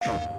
Welcome,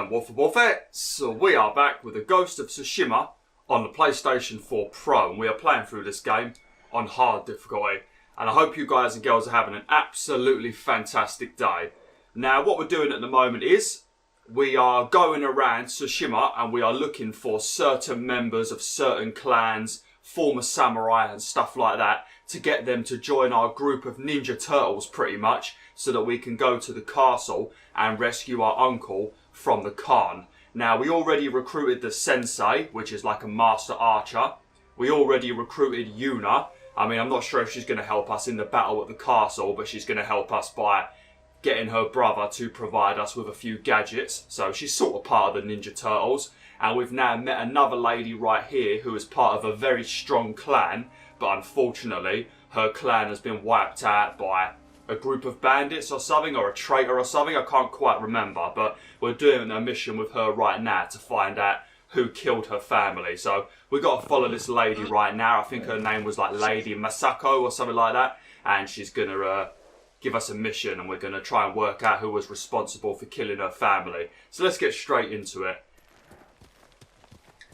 BwolfTheWolf. We are back with the Ghost of Tsushima on the PlayStation 4 Pro, and we are playing through this game on hard difficulty. And I hope you guys and girls are having an absolutely fantastic day. Now, what we're doing at the moment is we are going around Tsushima and we are looking for certain members of certain clans, former samurai and stuff like that, to get them to join our group of ninja turtles pretty much, so that we can go to the castle and rescue our uncle from the Khan. Now, we already recruited the sensei, which is like a master archer. We already recruited Yuna. I mean, I'm not sure if she's going to help us in the battle at the castle, but she's going to help us by getting her brother to provide us with a few gadgets. So she's sort of part of the Ninja Turtles. And we've now met another lady right here who is part of a very strong clan, but unfortunately her clan has been wiped out by a group of bandits or something, or a traitor or something. I can't quite remember, but we're doing a mission with her right now to find out who killed her family. So we've got to follow this lady right now. I think her name was like Lady Masako or something like that, and she's gonna give us a mission, and we're gonna try and work out who was responsible for killing her family. So let's get straight into it.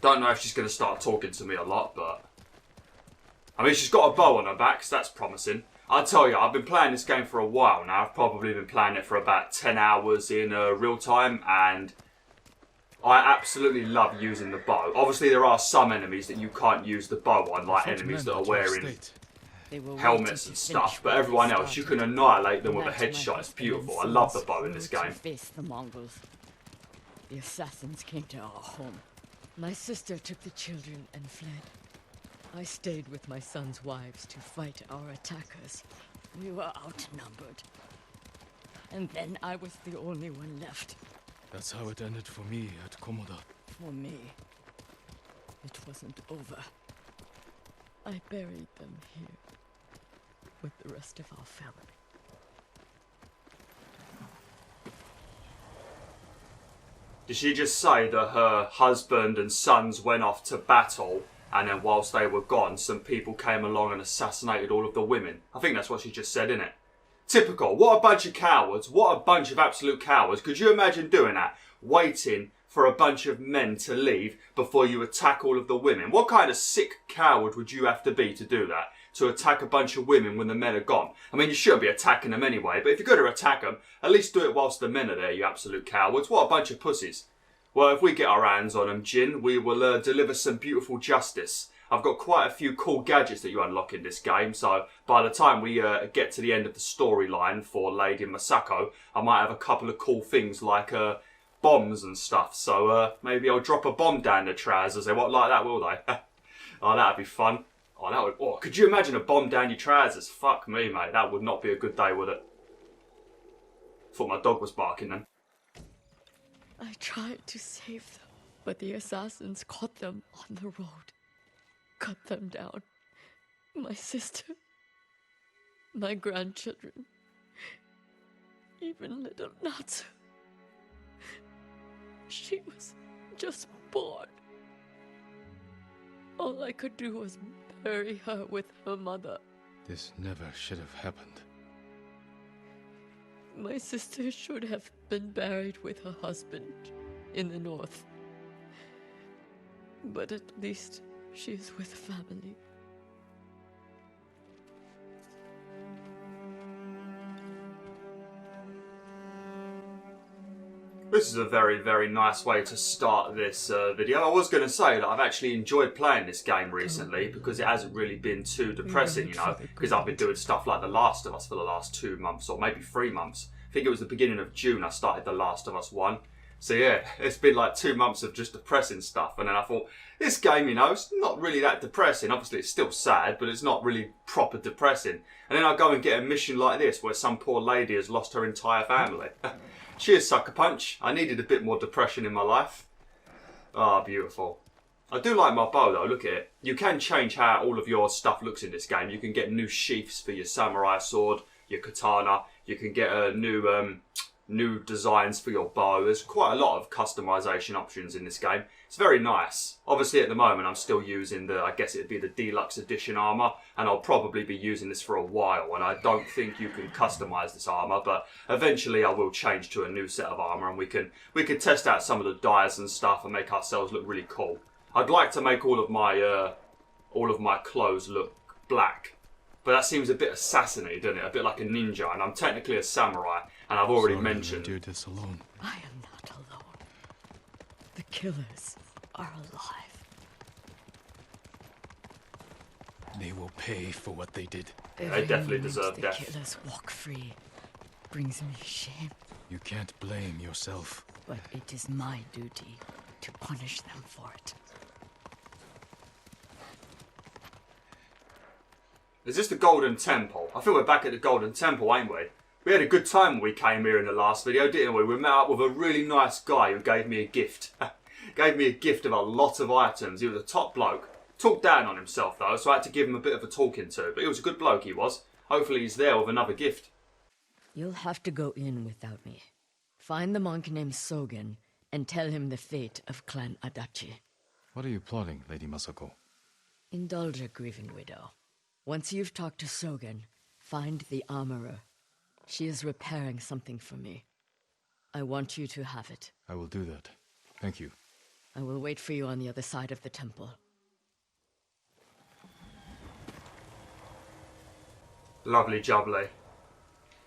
Don't know if she's gonna start talking to me a lot, but I mean, she's got a bow on her back, so that's promising. I'll tell you, I've been playing this game for a while now. I've probably been playing it for about 10 hours in real time, and I absolutely love using the bow. Obviously, there are some enemies that you can't use the bow on, like enemies that are wearing helmets and stuff, but everyone else, you can annihilate them with a headshot. It's beautiful. I love the bow in this game. Face the Mongols. The assassins came to our home. My sister took the children and fled. I stayed with my son's wives to fight our attackers. We were outnumbered. And then I was the only one left. That's how it ended for me at Komoda. For me, it wasn't over. I buried them here with the rest of our family. Did she just say that her husband and sons went off to battle, and then whilst they were gone, some people came along and assassinated all of the women? I think that's what she just said, innit? Typical. What a bunch of cowards. What a bunch of absolute cowards. Could you imagine doing that? Waiting for a bunch of men to leave before you attack all of the women. What kind of sick coward would you have to be to do that? To attack a bunch of women when the men are gone? I mean, you shouldn't be attacking them anyway, but if you're going to attack them, at least do it whilst the men are there, you absolute cowards. What a bunch of pussies. Well, if we get our hands on them, Jin, we will deliver some beautiful justice. I've got quite a few cool gadgets that you unlock in this game, so by the time we get to the end of the storyline for Lady Masako, I might have a couple of cool things like bombs and stuff. So maybe I'll drop a bomb down the trousers. They won't like that, will they? Oh, that'd be fun. Oh, that would. Oh, could you imagine a bomb down your trousers? Fuck me, mate. That would not be a good day, would it? Thought my dog was barking then. I tried to save them, but the assassins caught them on the road. Cut them down. My sister, my grandchildren, even little Natsu. She was just born. All I could do was bury her with her mother. This never should have happened. My sister should have been buried with her husband in the north. But at least she is with family. This is a very, very nice way to start this video. I was going to say that I've actually enjoyed playing this game recently because it hasn't really been too depressing, you know, because I've been doing stuff like The Last of Us for the last 2 months or maybe 3 months. I think it was the beginning of June I started The Last of Us 1. So yeah, it's been like 2 months of just depressing stuff, and then I thought, this game, you know, it's not really that depressing. Obviously it's still sad, but it's not really proper depressing. And then I go and get a mission like this where some poor lady has lost her entire family. Cheers, Sucker Punch. I needed a bit more depression in my life. Ah, oh, beautiful. I do like my bow though, look at it. You can change how all of your stuff looks in this game. You can get new sheaths for your samurai sword, your katana. You can get a new new designs for your bow. There's quite a lot of customization options in this game. It's very nice. Obviously at the moment I'm still using the, I guess it'd be the deluxe edition armor, and I'll probably be using this for a while, and I don't think you can customize this armor, but eventually I will change to a new set of armor, and we can test out some of the dyes and stuff and make ourselves look really cool. I'd like to make all of my clothes look black, but that seems a bit assassiny, doesn't it? A bit like a ninja, and I'm technically a samurai, and I've already mentioned. Do this alone. I am not alone. The killers are alive. They will pay for what they did. They definitely deserve the death. killers walk free brings me shame, You can't blame yourself. but it is my duty to punish them for it. Is this the Golden Temple? I think we're back at the Golden Temple, ain't we? We had a good time when we came here in the last video, didn't we? We met up with a really nice guy who gave me a gift. Gave me a gift of a lot of items. He was a top bloke. Talked down on himself though, so I had to give him a bit of a talking to. But he was a good bloke, he was. Hopefully he's there with another gift. You'll have to go in without me. Find the monk named Sogen and tell him the fate of Clan Adachi. What are you plotting, Lady Masako? Indulge a grieving widow. Once you've talked to Sogen, find the armorer. She is repairing something for me. I want you to have it. I will do that. Thank you. I will wait for you on the other side of the temple. Lovely jubbly.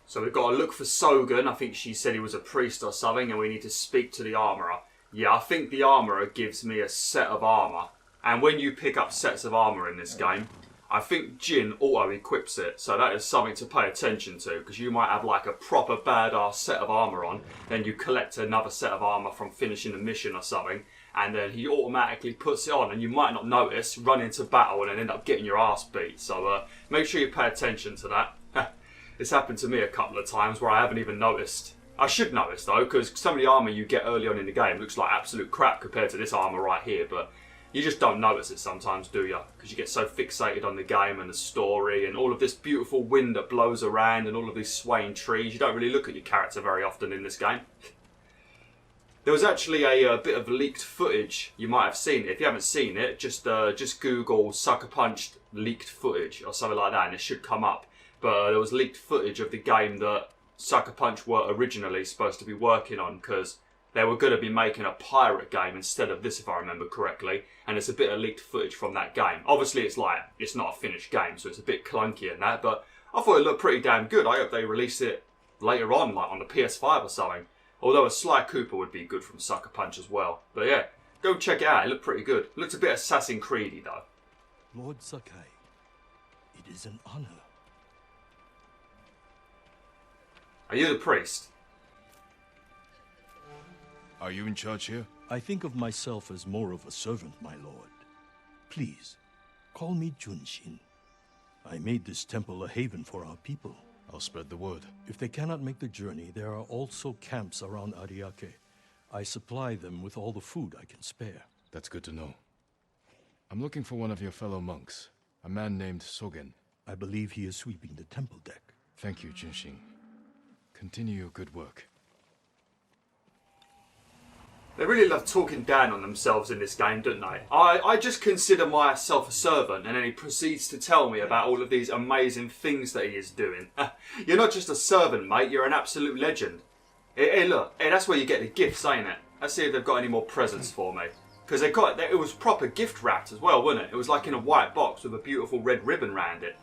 So we've got to look for Sogen. I think she said he was a priest or something, and we need to speak to the armourer. Yeah, I think the armourer gives me a set of armour. And when you pick up sets of armour in this game, I think Jin auto-equips it, so that is something to pay attention to, because you might have like a proper badass set of armour on, then you collect another set of armour from finishing a mission or something, and then he automatically puts it on, and you might not notice, run into battle, and then end up getting your ass beat. So make sure you pay attention to that. It's happened to me a couple of times where I haven't even noticed. I should notice though, because some of the armour you get early on in the game looks like absolute crap compared to this armour right here, but you just don't notice it sometimes, do you? Because you get so fixated on the game and the story and all of this beautiful wind that blows around and all of these swaying trees. You don't really look at your character very often in this game. There was actually a bit of leaked footage. You might have seen it. If you haven't seen it, just Google Sucker Punched leaked footage or something like that and it should come up. But there was leaked footage of the game that Sucker Punch were originally supposed to be working on, because they were going to be making a pirate game instead of this, if I remember correctly, and it's a bit of leaked footage from that game. Obviously it's not a finished game, so it's a bit clunky and that, but I thought it looked pretty damn good. I hope they release it later on, like on the PS5 or something. Although a Sly Cooper would be good from Sucker Punch as well. But yeah, go check it out, it looked pretty good. It looked a bit Assassin's Creedy though. Lord Sakai, it is an honor. Are you the priest? Are you in charge here? I think of myself as more of a servant, my lord. Please, call me Junshin. I made this temple a haven for our people. I'll spread the word. If they cannot make the journey, there are also camps around Ariake. I supply them with all the food I can spare. That's good to know. I'm looking for one of your fellow monks, a man named Sogen. I believe he is sweeping the temple deck. Thank you, Junshin. Continue your good work. They really love talking down on themselves in this game, don't they? I just consider myself a servant, and then he proceeds to tell me about all of these amazing things that he is doing. You're not just a servant, mate, you're an absolute legend. Hey, look, hey, that's where you get the gifts, ain't it? Let's see if they've got any more presents for me. Because it was proper gift wrapped as well, wasn't it? It was like in a white box with a beautiful red ribbon round it.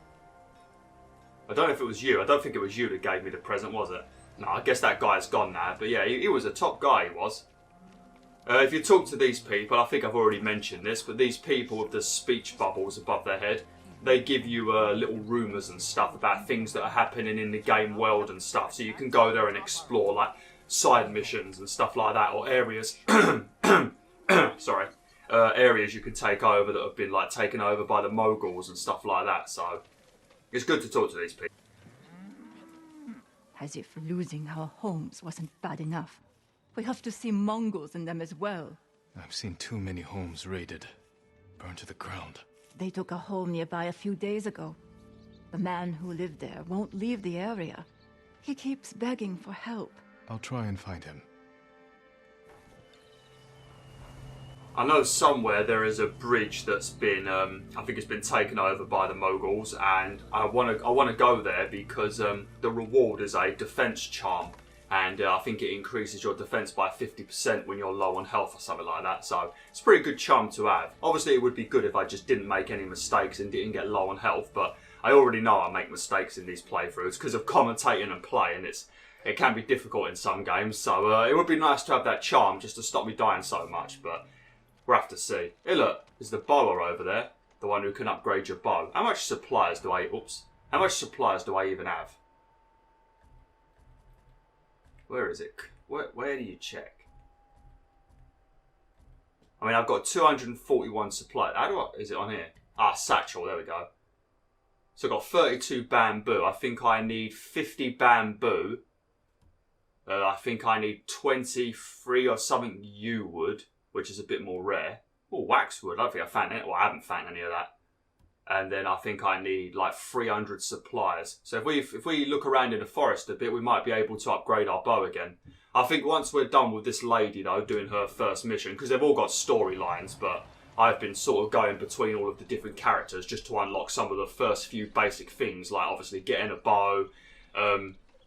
I don't know if it was you. I don't think it was you that gave me the present, was it? No, I guess that guy's gone now. But yeah, he was a top guy, he was. If you talk to these people, I think I've already mentioned this, but these people with the speech bubbles above their head, they give you little rumours and stuff about things that are happening in the game world and stuff. So you can go there and explore, like, side missions and stuff like that, or areas... sorry. Areas you can take over that have been, like, taken over by the Mongols and stuff like that, so... It's good to talk to these people. As if losing our homes wasn't bad enough. We have to see Mongols in them as well. I've seen too many homes raided, burned to the ground. They took a home nearby a few days ago. The man who lived there won't leave the area. He keeps begging for help. I'll try and find him. I know somewhere there is a bridge that's been, I think it's been taken over by the Mongols, and I want to go there because the reward is a defense charm, and I think it increases your defense by 50% when you're low on health or something like that. So it's a pretty good charm to have. Obviously, it would be good if I just didn't make any mistakes and didn't get low on health, but I already know I make mistakes in these playthroughs because of commentating and playing. It can be difficult in some games, so it would be nice to have that charm just to stop me dying so much, but we'll have to see. Hey look, there's the bower over there. The one who can upgrade your bow. How much supplies do I... Oops. How much supplies do I even have? Where is it? Where do you check? I mean, I've got 241 supplies. How do I... Is it on here? Ah, satchel. There we go. So I've got 32 bamboo. I think I need 50 bamboo. I think I need 23 or something yew wood, which is a bit more rare. Oh, waxwood. I don't think I found it. Well, I haven't found any of that. And then I think I need like 300 supplies. So if we look around in the forest a bit, we might be able to upgrade our bow again. I think once we're done with this lady, though, doing her first mission, because they've all got storylines, but I've been sort of going between all of the different characters just to unlock some of the first few basic things, like obviously getting a bow,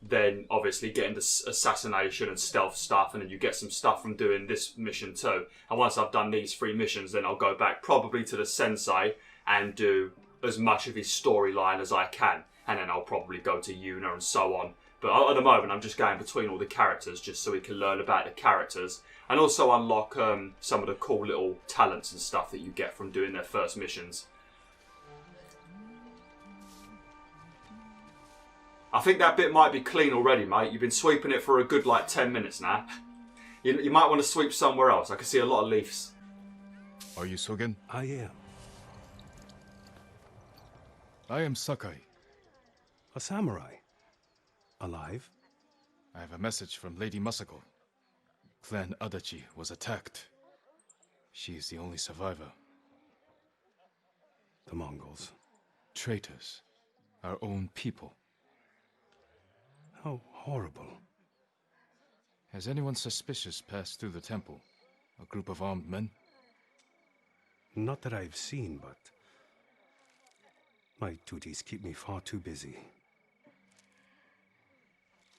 then obviously getting the assassination and stealth stuff, and then you get some stuff from doing this mission too. And once I've done these 3 missions, then I'll go back probably to the sensei and do as much of his storyline as I can, and then I'll probably go to Yuna and so on. But at the moment I'm just going between all the characters just so we can learn about the characters and also unlock some of the cool little talents and stuff that you get from doing their first missions. I think that bit might be clean already, mate. You've been sweeping it for a good, like, 10 minutes now. You might want to sweep somewhere else. I can see a lot of leaves. Are you Sogen? I am. I am Sakai. A samurai. Alive? I have a message from Lady Masako. Clan Adachi was attacked. She is the only survivor. The Mongols. Traitors. Our own people. How horrible. Has anyone suspicious passed through the temple? A group of armed men? Not that I've seen, but my duties keep me far too busy.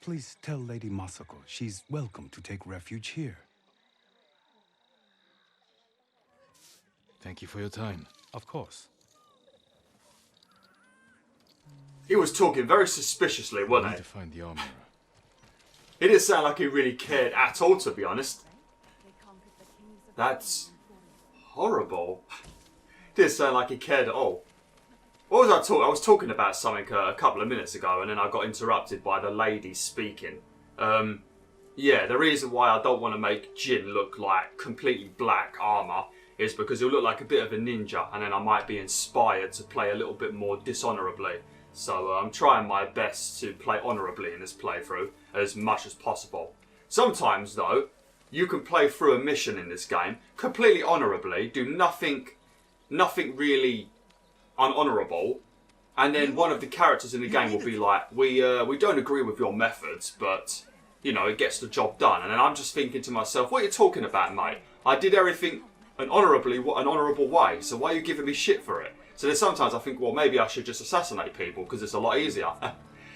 Please tell Lady Masako she's welcome to take refuge here. Thank you for your time. Of course. He was talking very suspiciously, I wasn't need he? to find the armorer. It didn't sound like he really cared at all, to be honest. That's horrible. Didn't sound like he cared at all. What was I talking? I was talking about something a couple of minutes ago, and then I got interrupted by the lady speaking. Yeah, the reason why I don't want to make Jin look like completely black armor is because he'll look like a bit of a ninja, and then I might be inspired to play a little bit more dishonorably. So I'm trying my best to play honourably in this playthrough as much as possible. Sometimes, though, you can play through a mission in this game completely honourably, do nothing really unhonourable, and then one of the characters in the game will be like, we don't agree with your methods, but, you know, it gets the job done. And then I'm just thinking to myself, what are you talking about, mate? I did everything an honourable way, so why are you giving me shit for it? So then sometimes I think, well, maybe I should just assassinate people because it's a lot easier.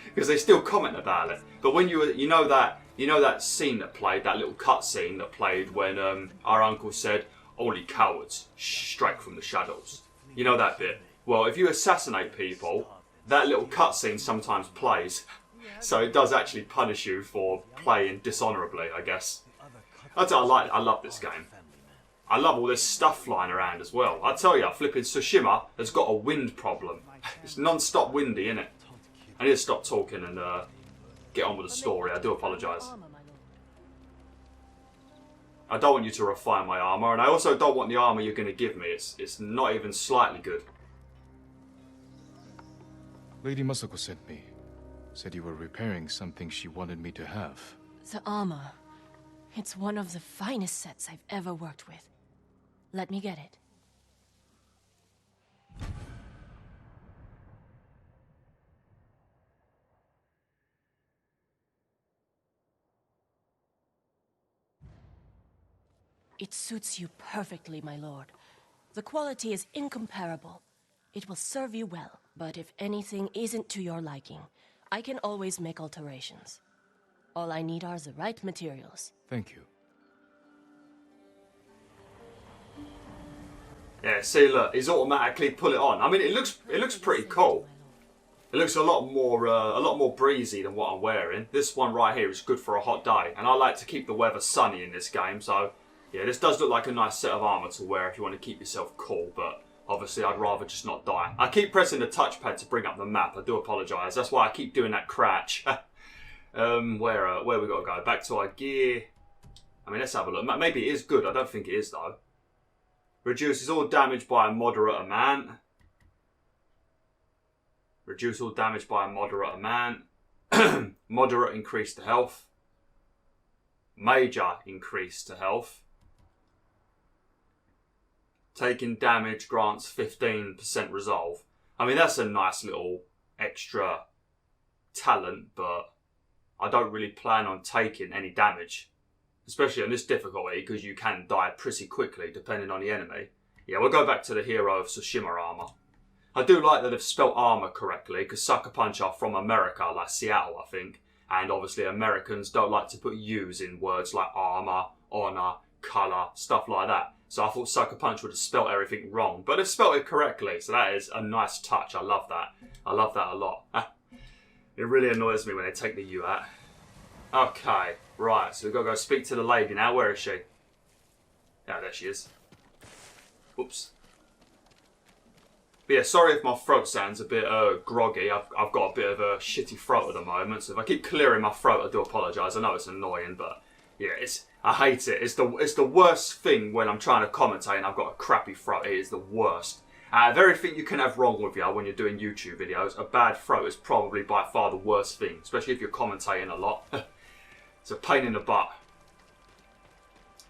Because they still comment about it. But when you know that scene that played, that little cutscene that played when our uncle said, "Only cowards strike from the shadows." You know that bit? Well, if you assassinate people, that little cutscene sometimes plays. So it does actually punish you for playing dishonourably, I guess. I love this game. I love all this stuff flying around as well. I tell you, flipping Tsushima has got a wind problem. It's non-stop windy, innit? I need to stop talking and get on with the story. I do apologise. I don't want you to refine my armour, and I also don't want the armour you're going to give me. It's not even slightly good. Lady Masako sent me. Said you were repairing something she wanted me to have. The armor. It's one of the finest sets I've ever worked with. Let me get it. It suits you perfectly, my lord. The quality is incomparable. It will serve you well, but if anything isn't to your liking, I can always make alterations. All I need are the right materials. Thank you. Yeah, see, look, he's automatically put it on. I mean, it looks pretty cool. It looks a lot more breezy than what I'm wearing. This one right here is good for a hot day, and I like to keep the weather sunny in this game. So, yeah, this does look like a nice set of armor to wear if you want to keep yourself cool. But obviously, I'd rather just not die. I keep pressing the touchpad to bring up the map. I do apologise. That's why I keep doing that crouch. Where we got to go? Back to our gear. I mean, let's have a look. Maybe it is good. I don't think it is though. Reduces all damage by a moderate amount. Reduce all damage by a moderate amount. Moderate increase to health. Major increase to health. Taking damage grants 15% resolve. I mean, that's a nice little extra talent, but I don't really plan on taking any damage. Especially on this difficulty, because you can die pretty quickly depending on the enemy. Yeah, we'll go back to the hero of Tsushima armor. I do like that they've spelt armor correctly, because Sucker Punch are from America, like Seattle, I think. And obviously Americans don't like to put U's in words like armor, honor, colour, stuff like that. So I thought Sucker Punch would have spelt everything wrong, but they've spelt it correctly, so that is a nice touch. I love that. I love that a lot. It really annoys me when they take the U out. Okay, right, so we've got to go speak to the lady now. Where is she? Yeah, there she is. Oops. But yeah, sorry if my throat sounds a bit groggy. I've got a bit of a shitty throat at the moment, so if I keep clearing my throat, I do apologise. I know it's annoying, but yeah, I hate it. It's the worst thing when I'm trying to commentate and I've got a crappy throat. It is the worst. Out of everything you can have wrong with you when you're doing YouTube videos, a bad throat is probably by far the worst thing, especially if you're commentating a lot. It's a pain in the butt.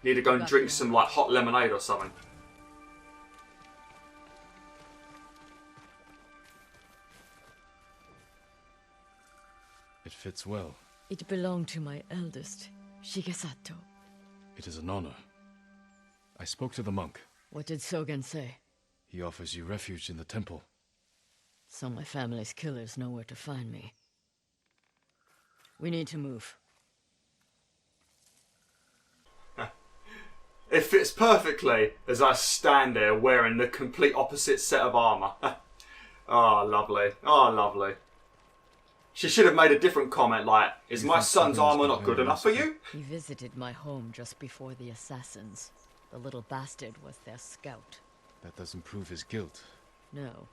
Need to go and drink some like hot lemonade or something. It fits well. It belonged to my eldest, Shigesato. It is an honor. I spoke to the monk. What did Sogen say? He offers you refuge in the temple. So my family's killers know where to find me. We need to move. It fits perfectly as I stand there wearing the complete opposite set of armour. Oh, lovely. Oh, lovely. She should have made a different comment like, is my son's armour not good enough for you? He visited my home just before the assassins. The little bastard was their scout. That doesn't prove his guilt. No,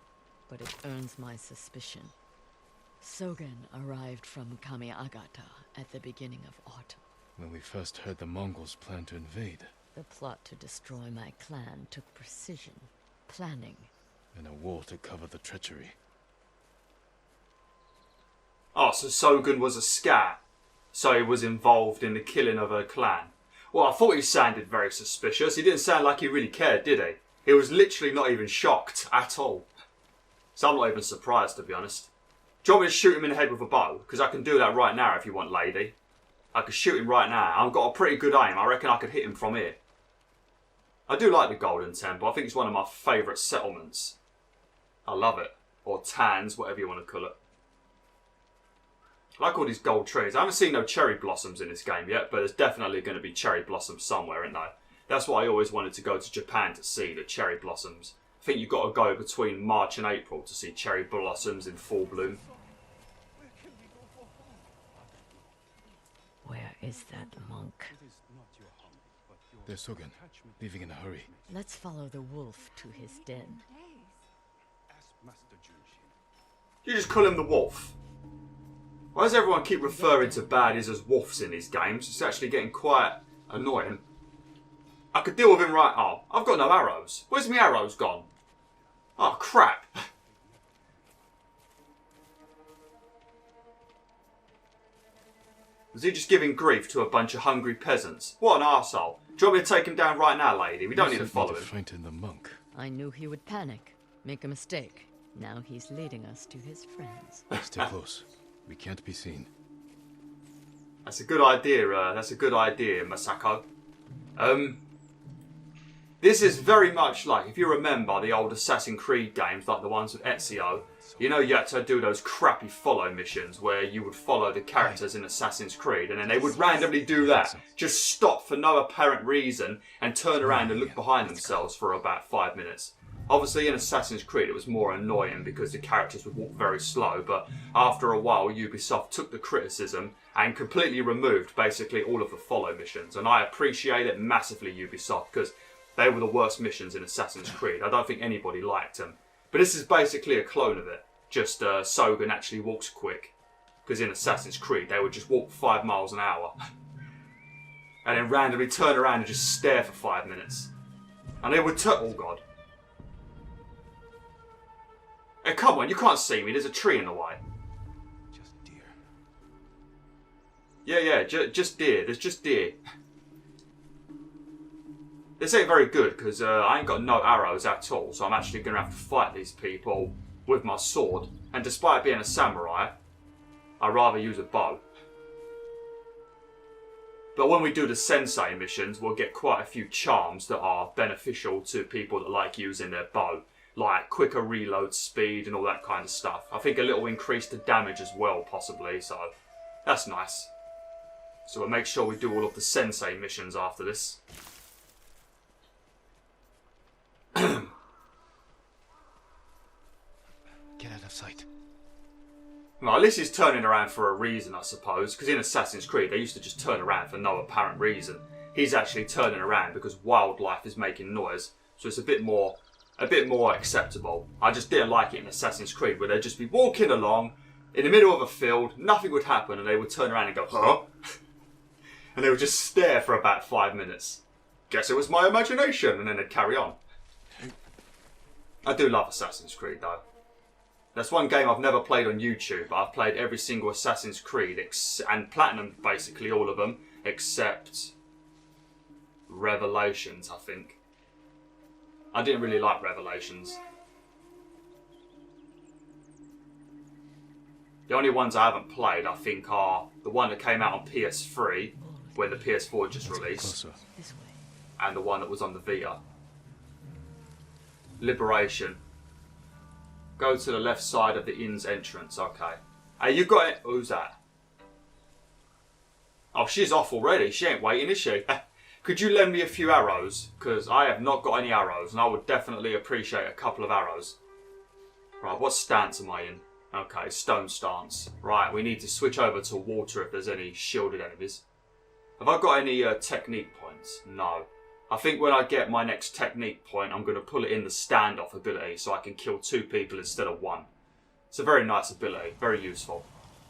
but it earns my suspicion. Sogen arrived from Kamiagata at the beginning of autumn. When we first heard the Mongols plan to invade. The plot to destroy my clan took precision, planning, And a war to cover the treachery. Oh, so Sogen was a scout. So he was involved in the killing of her clan. Well, I thought he sounded very suspicious. He didn't sound like he really cared, did he? He was literally not even shocked at all. So I'm not even surprised, to be honest. Do you want me to shoot him in the head with a bow? Because I can do that right now if you want, lady. I could shoot him right now. I've got a pretty good aim. I reckon I could hit him from here. I do like the Golden Temple. I think it's one of my favourite settlements. I love it. Or tans, whatever you want to call it. I like all these gold trees. I haven't seen no cherry blossoms in this game yet, but there's definitely going to be cherry blossoms somewhere, isn't there? That's why I always wanted to go to Japan to see the cherry blossoms. I think you've got to go between March and April to see cherry blossoms in full bloom. Where is that monk? There's Sogen, leaving in a hurry. Let's follow the wolf to his den. You just call him the wolf. Why does everyone keep referring to baddies as wolves in these games? It's actually getting quite annoying. I could deal with him right... Oh, I've got no arrows. Where's my arrows gone? Oh, crap. Was he just giving grief to a bunch of hungry peasants? What an arsehole. Do you want me to take him down right now, lady? We don't need to follow him. Frighten the monk. I knew he would panic, make a mistake. Now he's leading us to his friends. Stay close. We can't be seen. That's a good idea, Masako. This is very much like, if you remember the old Assassin's Creed games, like the ones with Ezio, you know you had to do those crappy follow missions where you would follow the characters in Assassin's Creed and then they would randomly do that. Just stop for no apparent reason and turn around and look behind themselves for about 5 minutes. Obviously in Assassin's Creed it was more annoying because the characters would walk very slow, but after a while Ubisoft took the criticism and completely removed basically all of the follow missions. And I appreciate it massively, Ubisoft, because they were the worst missions in Assassin's Creed. I don't think anybody liked them. But this is basically a clone of it. Just Sogan actually walks quick. Because in Assassin's Creed they would just walk 5 miles an hour. And then randomly turn around and just stare for 5 minutes. And they would oh god. Hey, come on, you can't see me. There's a tree in the way. Just deer. Yeah, just deer. There's just deer. This ain't very good because I ain't got no arrows at all, so I'm actually going to have to fight these people with my sword. And despite being a samurai, I'd rather use a bow. But when we do the sensei missions, we'll get quite a few charms that are beneficial to people that like using their bow. Like quicker reload speed and all that kind of stuff. I think a little increase to damage as well, possibly, so that's nice. So we'll make sure we do all of the sensei missions after this. Get out of sight. Well, at least he's turning around for a reason, I suppose, because in Assassin's Creed they used to just turn around for no apparent reason. He's actually turning around because wildlife is making noise, so it's a bit more acceptable. I just didn't like it in Assassin's Creed where they'd just be walking along in the middle of a field, nothing would happen, and they would turn around and go, huh? And they would just stare for about 5 minutes. Guess it was my imagination, and then they'd carry on. I do love Assassin's Creed though. That's one game I've never played on YouTube, but I've played every single Assassin's Creed and platinum basically all of them, except Revelations, I think. I didn't really like Revelations. The only ones I haven't played, I think, are the one that came out on PS3 when the PS4 just released, and the one that was on the Vita. Liberation. Go to the left side of the inn's entrance. Okay. Hey, you got it. Who's that? Oh, she's off already. She ain't waiting, is she? Could you lend me a few arrows? Because I have not got any arrows, and I would definitely appreciate a couple of arrows. Right, what stance am I in? Okay, stone stance. Right, we need to switch over to water if there's any shielded enemies. Have I got any technique points? No. I think when I get my next technique point, I'm going to pull it in the standoff ability so I can kill 2 people instead of 1. It's a very nice ability, very useful.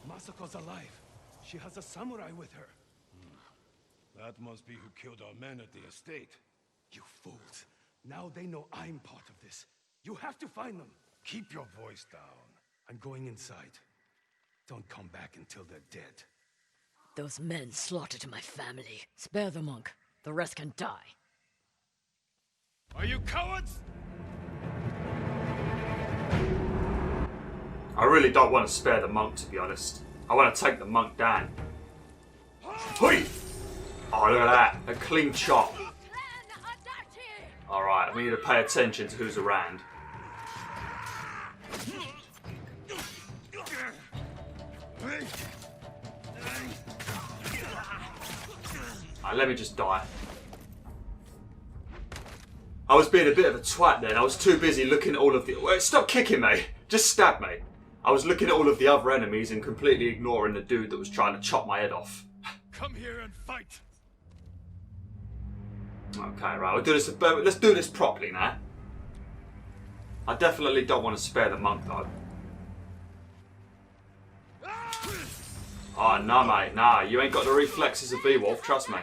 Masako's alive. She has a samurai with her. That must be who killed our men at the estate. You fools. Now they know I'm part of this. You have to find them. Keep your voice down. I'm going inside. Don't come back until they're dead. Those men slaughtered my family. Spare the monk. The rest can die. Are you cowards? I really don't want to spare the monk, to be honest. I want to take the monk down. Hui! Oh, look at that. A clean chop. Alright, we need to pay attention to who's around. Alright, let me just die. I was being a bit of a twat then. I was too busy looking at all of the... Wait, stop kicking me. Just stab me. I was looking at all of the other enemies and completely ignoring the dude that was trying to chop my head off. Come here and fight. Okay, right. We'll do this. Let's do this properly now. I definitely don't want to spare the monk though. Oh no, mate. Nah, you ain't got the reflexes of Bwolf. Trust me.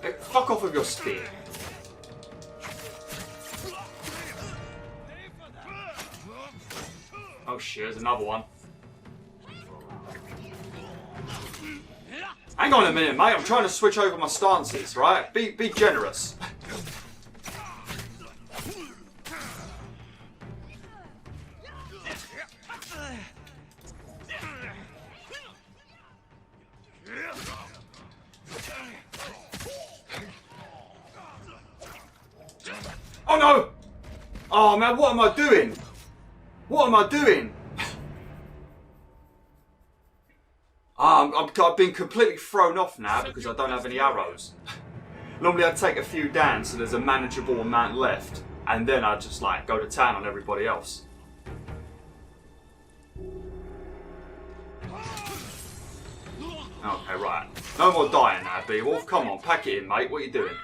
Hey, fuck off with your spear. Oh shit, there's another one. Hang on a minute, mate. I'm trying to switch over my stances, right? Be generous. Oh man, what am I doing? What am I doing? I've been completely thrown off now because I don't have any arrows. Normally I'd take a few down so there's a manageable amount left, and then I'd just like go to town on everybody else. Okay, right. No more dying now, Bwolf. Come on, pack it in, mate. What are you doing?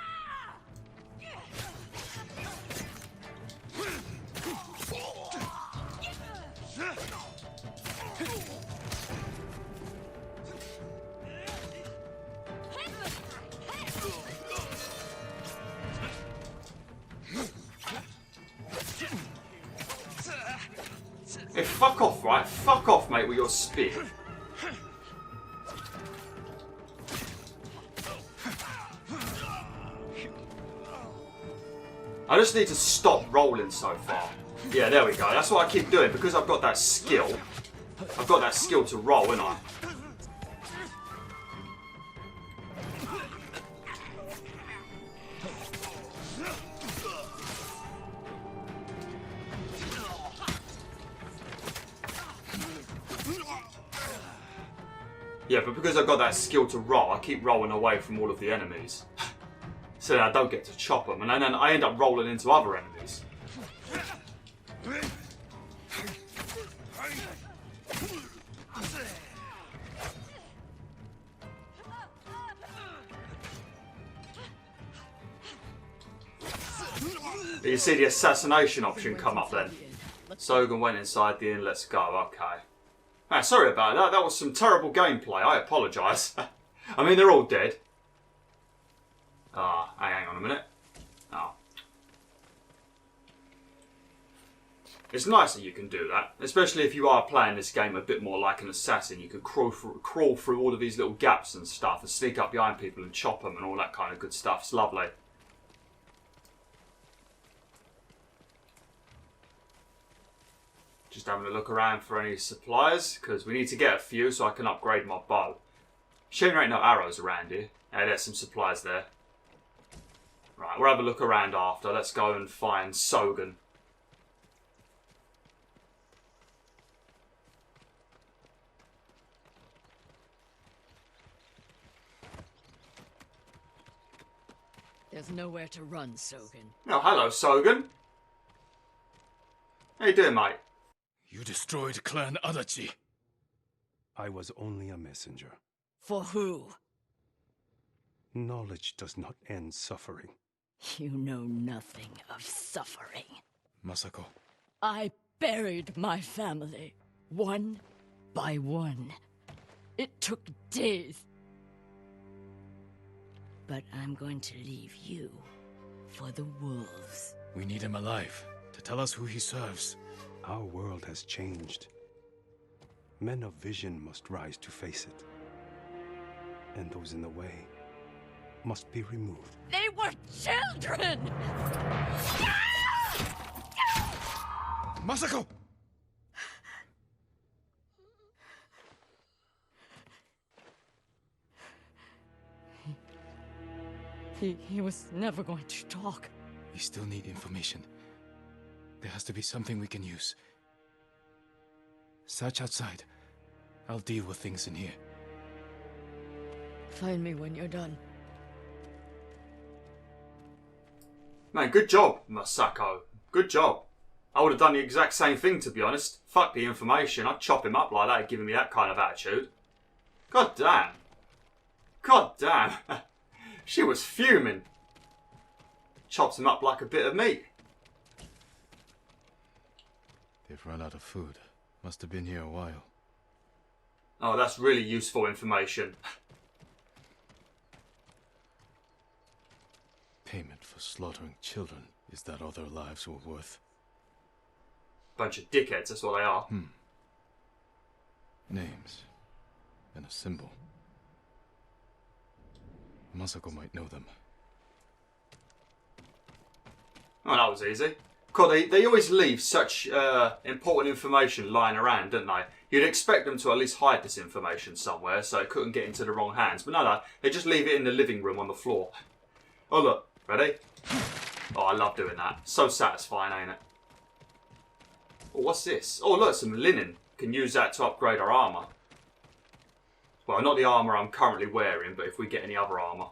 Hey, fuck off, right? Fuck off, mate, with your spear. I just need to stop rolling so far. Yeah, there we go. That's what I keep doing because I've got that skill. I've got that skill to roll, ain't I? Yeah, but because I've got that skill to roll, I keep rolling away from all of the enemies. So that I don't get to chop them, and then I end up rolling into other enemies. You see the assassination option come up then. Sogan went inside the inn, let's go, okay. Ah, sorry about that, that was some terrible gameplay, I apologise. I mean, they're all dead. Ah, hang on a minute. Oh. It's nice that you can do that, especially if you are playing this game a bit more like an assassin. You can crawl through all of these little gaps and stuff and sneak up behind people and chop them and all that kind of good stuff. It's lovely. Just having a look around for any supplies, because we need to get a few so I can upgrade my bow. Shame there ain't no arrows around here. Yeah, there's some supplies there. Right, we'll have a look around after. Let's go and find Sogan. There's nowhere to run, Sogan. Oh, hello, Sogan. How you doing, mate? You destroyed Clan Adachi. I was only a messenger. For who? Knowledge does not end suffering. You know nothing of suffering. Masako. I buried my family, one by one. It took days. But I'm going to leave you for the wolves. We need him alive to tell us who he serves. Our world has changed. Men of vision must rise to face it. And those in the way must be removed. They were children! Masako! He was never going to talk. We still need information. There has to be something we can use. Search outside. I'll deal with things in here. Find me when you're done. Man, good job, Masako. Good job. I would have done the exact same thing, to be honest. Fuck the information. I'd chop him up like that, giving me that kind of attitude. God damn. God damn. She was fuming. Chops him up like a bit of meat. They've run out of food. Must have been here a while. Oh, that's really useful information. Payment for slaughtering children. Is that all their lives were worth? Bunch of dickheads, that's what they are. Names. And a symbol. Masako might know them. Oh, that was easy. God, they always leave such important information lying around, don't they? You'd expect them to at least hide this information somewhere so it couldn't get into the wrong hands. But no, they just leave it in the living room on the floor. Oh, look. Ready? Oh, I love doing that. So satisfying, ain't it? Oh, what's this? Oh, look, some linen. Can use that to upgrade our armour. Well, not the armour I'm currently wearing, but if we get any other armour.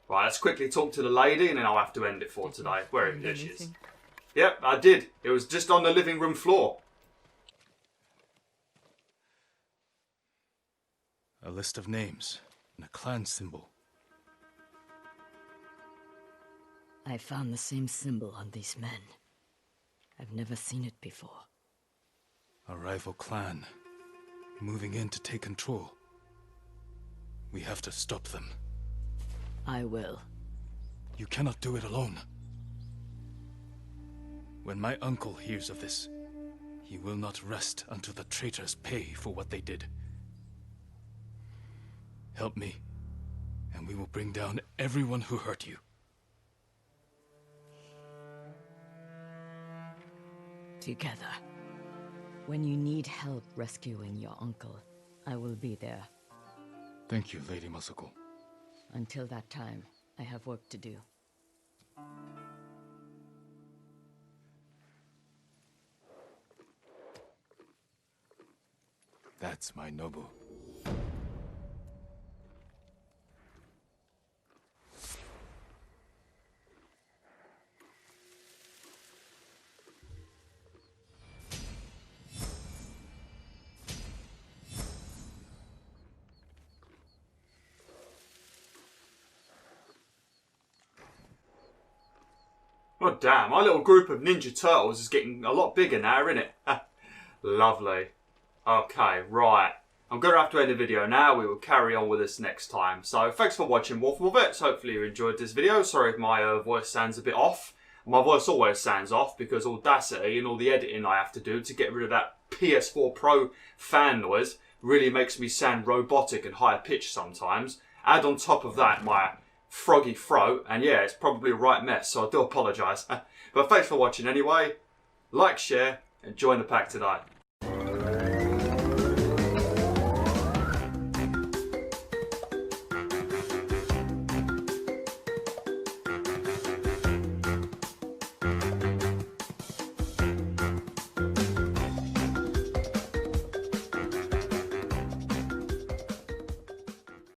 Right, let's quickly talk to the lady and then I'll have to end it for today. Where is she? Is. Yep, I did. It was just on the living room floor. A list of names and a clan symbol. I found the same symbol on these men. I've never seen it before. A rival clan, moving in to take control. We have to stop them. I will. You cannot do it alone. When my uncle hears of this, he will not rest until the traitors pay for what they did. Help me, and we will bring down everyone who hurt you. Together. When you need help rescuing your uncle, I will be there. Thank you, Lady Masako. Until that time, I have work to do. That's my Nobu. Oh damn, our little group of Ninja Turtles is getting a lot bigger now, isn't it? Lovely. Okay, right. I'm going to have to end the video now. We will carry on with this next time. So thanks for watching BwolfTheWolf. Hopefully you enjoyed this video. Sorry if my voice sounds a bit off. My voice always sounds off because Audacity and all the editing I have to do to get rid of that PS4 Pro fan noise really makes me sound robotic and higher pitched sometimes. Add on top of that my froggy throat, and yeah, it's probably a right mess, so I do apologise. But thanks for watching anyway. Like, share, and join the pack today.